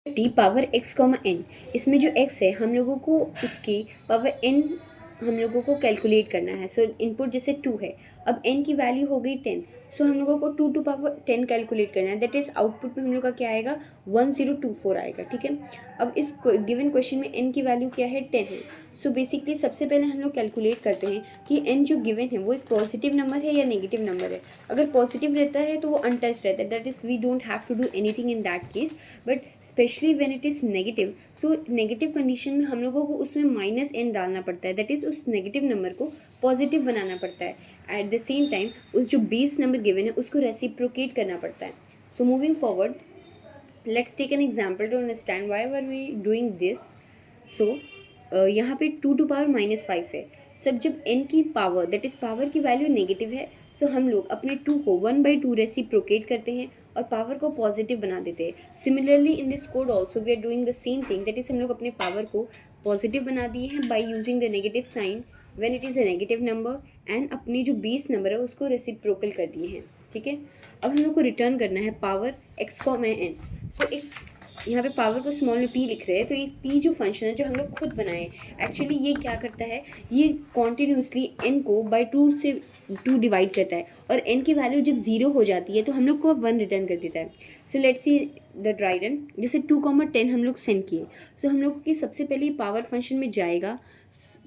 50 power x comma N. इसमें जो x है हम लोगों को उसकी पावर n हम लोगों को कैलकुलेट करना है। सो इनपुट जैसे 2 है, अब n की वैल्यू हो गई 10, सो हम लोगों को 2 टू पावर 10 कैलकुलेट करना है। दैट इज़ आउटपुट में हम लोग का क्या आएगा, 1024 आएगा। ठीक है, अब इस गिवन क्वेश्चन में n की वैल्यू क्या है, 10 है। सो बेसिकली सबसे पहले हम लोग कैलकुलेट करते हैं कि n जो गिवन है वो एक पॉजिटिव नंबर है या नेगेटिव नंबर है। अगर पॉजिटिव रहता है तो वो अनटच्ड रहता है, that is we don't have to do anything in that case. But specially when it is negative, so negative condition में हम लोगों को उसमें माइनस n डालना पड़ता है, दैट इज़ उस नेगेटिव नंबर को पॉजिटिव बनाना पड़ता है। एट द सेम टाइम उस जो बेस नंबर गिवन है उसको रेसिप्रोकेट करना पड़ता है। So moving forward, let's take an example to understand why are we doing this. So यहाँ पे 2 टू पावर -5 है। सब जब n की पावर दैट इज़ पावर की वैल्यू नेगेटिव है, सो हम लोग अपने 2 को 1/2 रेसिप्रोकेट करते हैं और पावर को पॉजिटिव बना देते हैं। Similarly in this code also we are doing the same thing, that is हम लोग अपने पावर को पॉजिटिव बना दिए हैं by using the negative sign when it is a negative number, and अपनी जो बेस नंबर है उसको रेसिप्रोकल कर दिए हैं। ठीक है, अब हम लोग को रिटर्न करना है पावर x कॉमा एन। सो एक यहाँ पे पावर को स्मॉल में p लिख रहे हैं, तो ये p जो फंक्शन है जो हम लोग खुद बनाए, एक्चुअली ये क्या करता है, ये कॉन्टिन्यूसली n को बाई 2 से 2 डिवाइड करता है, और n की वैल्यू जब 0 हो जाती है तो हम लोग को 1 रिटर्न कर देता है। So let's see the Dryden, जैसे 2,10 हम लोग सेंड किए, सो हम लोग की सबसे पहले पावर फंक्शन में जाएगा,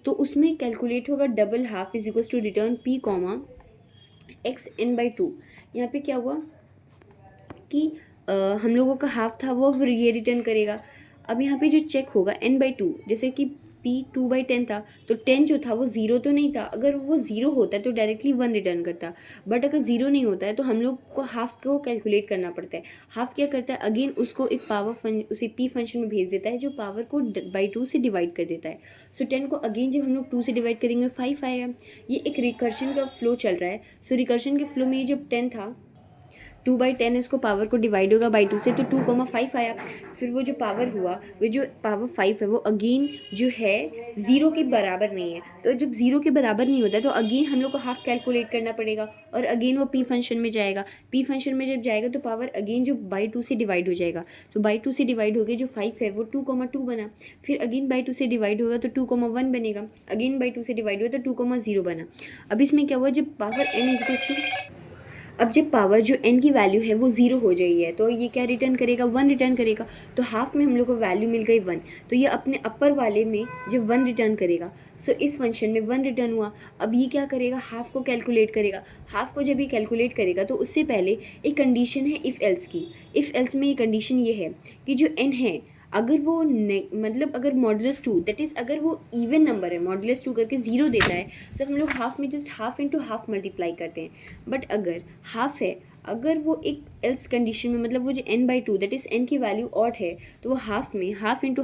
तो उसमें कैलकुलेट होगा double half is equals to return p comma X n by 2। यहाँ पे क्या हुआ कि हम लोगों का हाफ था वो फिर ये रिटर्न करेगा। अब यहाँ पे जो चेक होगा n/2, जैसे कि p 2/10 था, तो 10 जो था वो 0 तो नहीं था। अगर वो 0 होता है तो डायरेक्टली 1 रिटर्न करता, बट अगर 0 नहीं होता है तो हम लोग को हाफ को कैलकुलेट करना पड़ता है। हाफ क्या करता है, अगेन उसको एक पावर उसे p फंक्शन में भेज देता है जो पावर को बाई 2 से डिवाइड कर देता है। सो 10 को अगेन जब हम लोग 2 से डिवाइड करेंगे 5 आएगा। ये एक रिकर्शन का फ्लो चल रहा है। सो रिकर्शन के फ्लो में ये जब 10 था, 2/10 इसको पावर को डिवाइड होगा बाई 2 से, तो 2,5 आया। फिर वो जो पावर हुआ, वो जो पावर 5 है वो अगेन जो है 0 के बराबर नहीं है। तो जब 0 के बराबर नहीं होता तो अगेन हम लोग को हाफ कैलकुलेट करना पड़ेगा, और अगेन वो p फंक्शन में जाएगा। p फंक्शन में जब जाएगा तो पावर अगेन जो बाई 2 से डिवाइड हो जाएगा। तो बाई 2 से डिवाइड हो गया, जो 5 है वो 2,2 बना। फिर अगेन बाई 2 से डिवाइड होगा तो 2,1 बनेगा। अगेन बाई 2 से डिवाइड हुआ तो 2,0 बना। अब इसमें क्या हुआ, जब power n is equals to, अब जब पावर जो n की वैल्यू है वो 0 हो जाई है, तो ये क्या रिटर्न करेगा, 1 रिटर्न करेगा। तो हाफ में हम लोग को वैल्यू मिल गई 1, तो ये अपने अपर वाले में जब 1 रिटर्न करेगा, सो इस फंक्शन में 1 रिटर्न हुआ। अब ये क्या करेगा, हाफ को कैलकुलेट करेगा। हाफ को जब ये कैलकुलेट करेगा तो उससे पहले एक कंडीशन है इफ़ एल्स की। इफ़ एल्स में ये कंडीशन ये है कि जो n है, अगर वो मतलब अगर मॉडुलस 2 दैट इज़ अगर वो इवन नंबर है, मॉडुलस 2 करके 0 देता है, तो हम लोग हाफ में just half into half multiply करते हैं। बट अगर हाफ है, अगर वो एक एल्स कंडीशन में, मतलब वो जो n/2 दैट इज़ n की वैल्यू ऑड है, तो वो हाफ में हाफ इंटू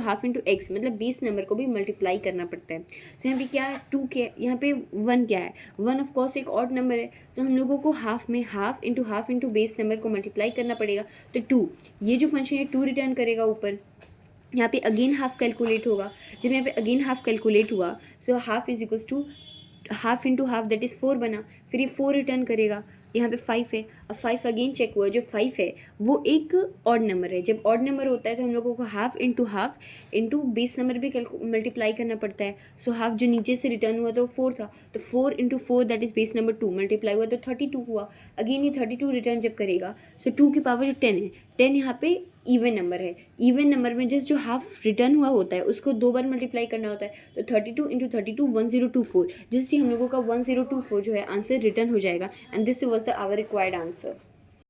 x मतलब बेस नंबर को भी मल्टीप्लाई करना पड़ता है। तो यहाँ पे क्या है, 2 के यहाँ पे 1 क्या है, 1 ऑफ कोर्स एक ऑड नंबर है, तो हम लोगों को हाफ में हाफ इंटू बेस नंबर को मल्टीप्लाई करना पड़ेगा। तो 2, ये जो फंक्शन है 2 रिटर्न करेगा ऊपर। यहाँ पे अगेन हाफ कैलकुलेट होगा। जब यहाँ पे अगेन हाफ कैलकुलेट हुआ, so half is equals to half into half that is 4 बना। फिर ये 4 रिटर्न करेगा। यहाँ पे 5 है, अब 5 अगेन चेक हुआ, जो 5 है वो एक ऑड नंबर है। जब ऑड नंबर होता है तो हम लोगों को हाफ इंटू बेस नंबर भी मल्टीप्लाई करना पड़ता है। सो हाफ जो नीचे से रिटर्न हुआ तो 4 था, तो 4 into 4 that is base number 2 multiply हुआ तो 32 हुआ। अगेन ये 32 रिटर्न जब करेगा, सो 2 की पावर जो 10 है, 10 यहाँ पे इवन नंबर है। इवन नंबर में जस्ट जो हाफ रिटर्न हुआ होता है उसको 2 बार मल्टीप्लाई करना होता है, तो 32 इंटू 32 1024, जस्ट ही हम लोगों का 1024 जो है आंसर रिटर्न हो जाएगा। And this was the our required answer.